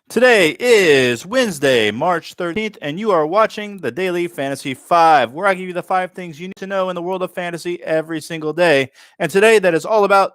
Today is Wednesday, March 13th, and you are watching the Daily Fantasy 5, where I give you the 5 things you need to know in the world of fantasy every single day. And today, that is all about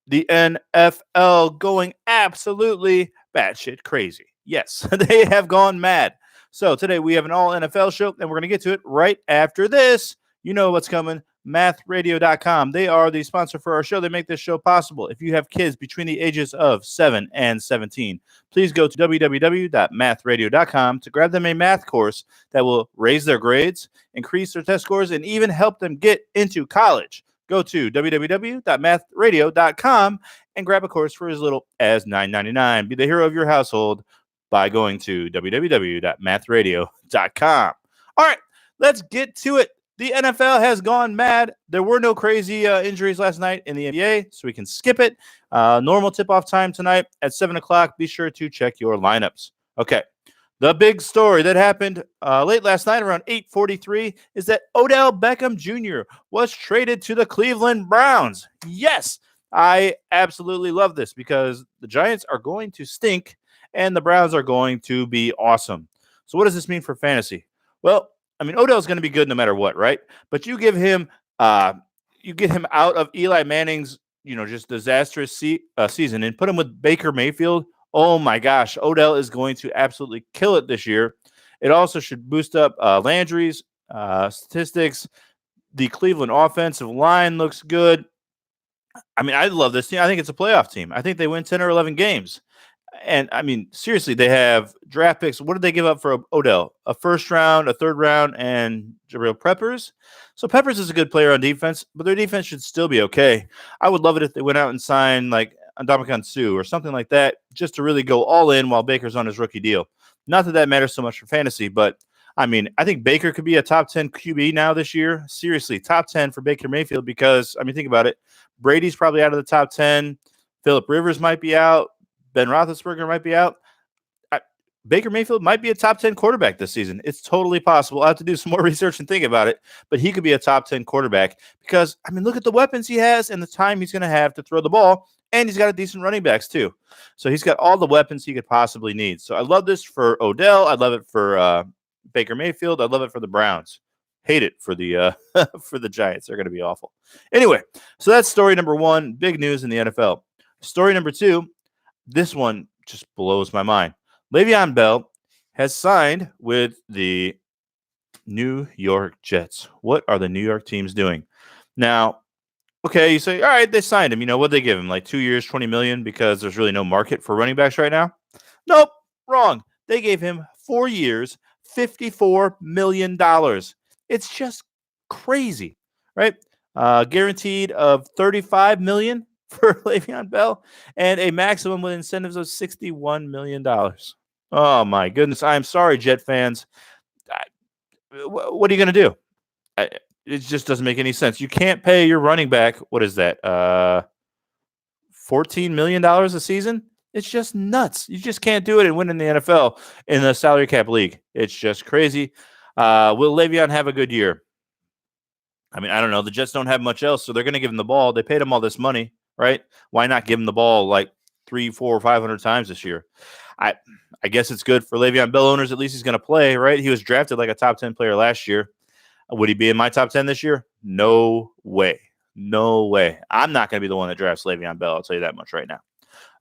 the NFL going absolutely batshit crazy. Yes, they have gone mad. So today we have an all NFL show, and we're going to get to it right after this. You know what's coming. Mathradio.com. They are the sponsor for our show. They make this show possible. If you have kids between the ages of 7 and 17, please go to www.mathradio.com to grab them a math course that will raise their grades, increase their test scores, and even help them get into college. Go to www.mathradio.com and grab a course for as little as $9.99. Be the hero of your household by going to www.mathradio.com. All right, let's get to it. The NFL has gone mad. There were no crazy injuries last night in the NBA, so we can skip it. Normal tip-off time tonight at 7 o'clock. Be sure to check your lineups. Okay. The big story that happened late last night around 8:43 is that Odell Beckham Jr. was traded to the Cleveland Browns. Yes, I absolutely love this because the Giants are going to stink and the Browns are going to be awesome. So what does this mean for fantasy? Well, I mean, Odell's going to be good no matter what, right? But you get him out of Eli Manning's, just disastrous season and put him with Baker Mayfield. Oh my gosh, Odell is going to absolutely kill it this year. It also should boost up Landry's statistics. The Cleveland offensive line looks good. I mean, I love this team. I think it's a playoff team. I think they win 10 or 11 games. And I mean, seriously, they have draft picks. What did they give up for Odell? A first round, a third round, and Jabril Peppers. So Peppers is a good player on defense, but their defense should still be okay. I would love it if they went out and signed like Ndamukong Suh or something like that, just to really go all in while Baker's on his rookie deal. Not that that matters so much for fantasy, but I mean, I think Baker could be a top 10 QB now this year. Seriously, top 10 for Baker Mayfield because, I mean, think about it. Brady's probably out of the top 10. Phillip Rivers might be out. Ben Roethlisberger might be out. Baker Mayfield might be a top 10 quarterback this season. It's totally possible. I'll have to do some more research and think about it, but he could be a top 10 quarterback because, I mean, look at the weapons he has and the time he's going to have to throw the ball, and he's got a decent running backs too. So he's got all the weapons he could possibly need. So I love this for Odell. I love it for Baker Mayfield. I love it for the Browns. Hate it for the for the Giants. They're going to be awful. Anyway, so that's story number one. Big news in the NFL. Story number two. This one just blows my mind. Le'Veon Bell has signed with the New York Jets. What are the New York teams doing? Now, okay, you say, all right, they signed him. What'd they give him? Like 2 years, $20 million because there's really no market for running backs right now? Nope, wrong. They gave him 4 years, $54 million. It's just crazy, right? Guaranteed of $35 million for Le'Veon Bell and a maximum with incentives of $61 million. Oh, my goodness. I'm sorry, Jet fans. What are you going to do? It just doesn't make any sense. You can't pay your running back, what is that, $14 million a season? It's just nuts. You just can't do it and win in the NFL in the salary cap league. It's just crazy. Will Le'Veon have a good year? I mean, I don't know. The Jets don't have much else, so they're going to give him the ball. They paid him all this money, right? Why not give him the ball like 300, 400, 500 times this year? I guess it's good for Le'Veon Bell owners. At least he's going to play, right? He was drafted like a top 10 player last year. Would he be in my top 10 this year? No way. No way. I'm not going to be the one that drafts Le'Veon Bell. I'll tell you that much right now.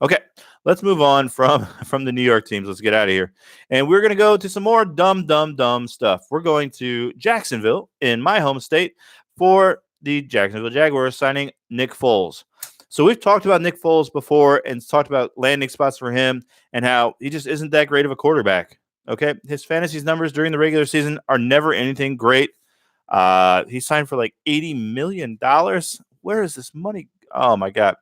Okay, let's move on from the New York teams. Let's get out of here. And we're going to go to some more dumb stuff. We're going to Jacksonville in my home state for the Jacksonville Jaguars signing Nick Foles. So we've talked about Nick Foles before and talked about landing spots for him and how he just isn't that great of a quarterback. Okay, his fantasy numbers during the regular season are never anything great. He signed for like $80 million. Where is this money? Oh my God.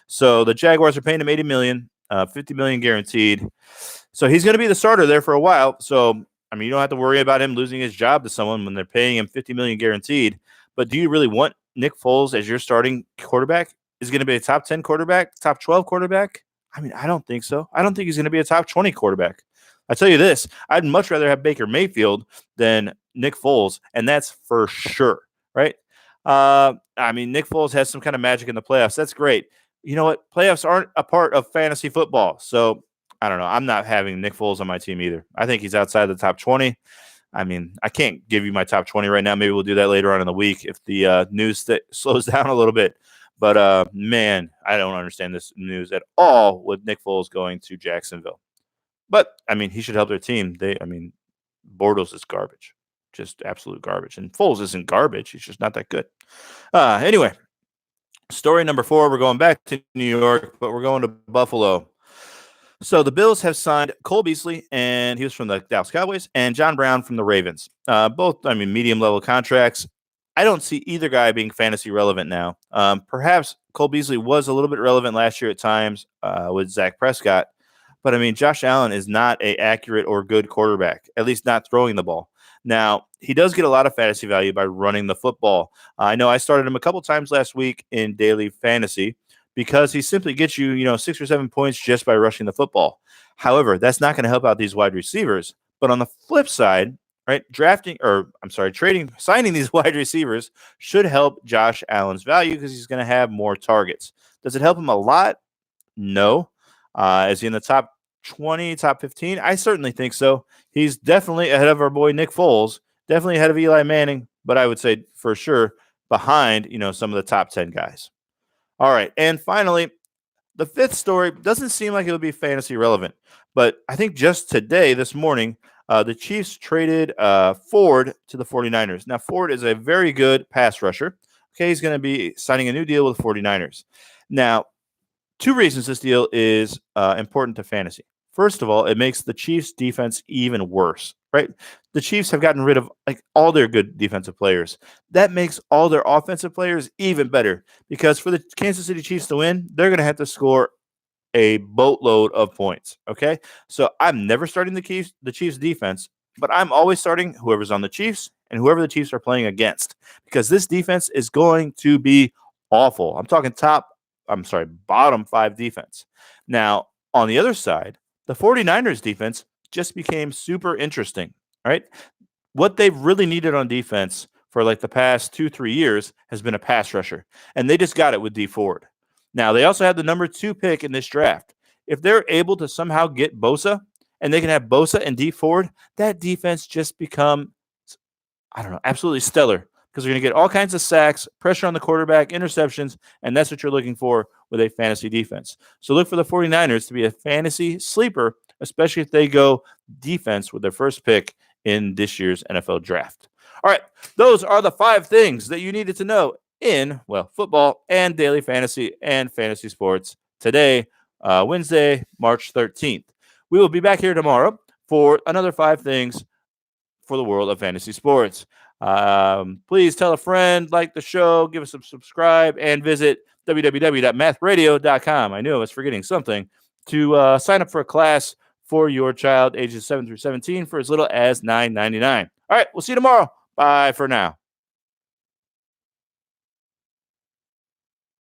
So the Jaguars are paying him $80 million, $50 million guaranteed. So he's going to be the starter there for a while. So, I mean, you don't have to worry about him losing his job to someone when they're paying him $50 million guaranteed. But do you really want Nick Foles as your starting quarterback? Is going to be a top 10 quarterback, top 12 quarterback? I mean, I don't think so. I don't think he's going to be a top 20 quarterback. I tell you this, I'd much rather have Baker Mayfield than Nick Foles, and that's for sure, right? I mean, Nick Foles has some kind of magic in the playoffs. That's great. You know what? Playoffs aren't a part of fantasy football. So, I don't know. I'm not having Nick Foles on my team either. I think he's outside the top 20. I mean, I can't give you my top 20 right now. Maybe we'll do that later on in the week if the news slows down a little bit. But, man, I don't understand this news at all with Nick Foles going to Jacksonville. But, I mean, he should help their team. Bortles is garbage. Just absolute garbage. And Foles isn't garbage. He's just not that good. Anyway, story number 4, we're going back to New York, but we're going to Buffalo. So the Bills have signed Cole Beasley, and he was from the Dallas Cowboys, and John Brown from the Ravens. Both, medium-level contracts. I don't see either guy being fantasy relevant now. Perhaps Cole Beasley was a little bit relevant last year at times with Zach Prescott. But, Josh Allen is not an accurate or good quarterback, at least not throwing the ball. Now, he does get a lot of fantasy value by running the football. I know I started him a couple times last week in daily fantasy because he simply gets you, 6 or 7 points just by rushing the football. However, that's not going to help out these wide receivers. But on the flip side, right, signing these wide receivers should help Josh Allen's value because he's going to have more targets. Does it help him a lot? No. Is he in the top 20, top 15? I certainly think so. He's definitely ahead of our boy Nick Foles, definitely ahead of Eli Manning, but I would say for sure behind, some of the top 10 guys. All right, and finally, the 5th story doesn't seem like it would be fantasy relevant, but I think just today, this morning, the Chiefs traded Ford to the 49ers. Now, Ford is a very good pass rusher. Okay, he's going to be signing a new deal with the 49ers. Now, 2 reasons this deal is important to fantasy. First of all, it makes the Chiefs' defense even worse, right? The Chiefs have gotten rid of all their good defensive players. That makes all their offensive players even better because for the Kansas City Chiefs to win, they're going to have to score a boatload of points, okay? So I'm never starting the Chiefs defense, but I'm always starting whoever's on the Chiefs and whoever the Chiefs are playing against because this defense is going to be awful. I'm talking bottom 5 defense. Now, on the other side, the 49ers defense just became super interesting, right? What they've really needed on defense for the past 2-3 years has been a pass rusher, and they just got it with Dee Ford. Now, they also had the number 2 pick in this draft. If they're able to somehow get Bosa, and they can have Bosa and Dee Ford, that defense just become, absolutely stellar because they're going to get all kinds of sacks, pressure on the quarterback, interceptions, and that's what you're looking for with a fantasy defense. So look for the 49ers to be a fantasy sleeper, especially if they go defense with their first pick in this year's NFL draft. All right, those are the 5 things that you needed to know in, football and daily fantasy and fantasy sports today, Wednesday, March 13th. We will be back here tomorrow for another 5 things for the world of fantasy sports. Please tell a friend, like the show, give us a subscribe, and visit www.mathradio.com. I knew I was forgetting something to sign up for a class for your child ages 7 through 17 for as little as $9.99. All right, we'll see you tomorrow. Bye for now.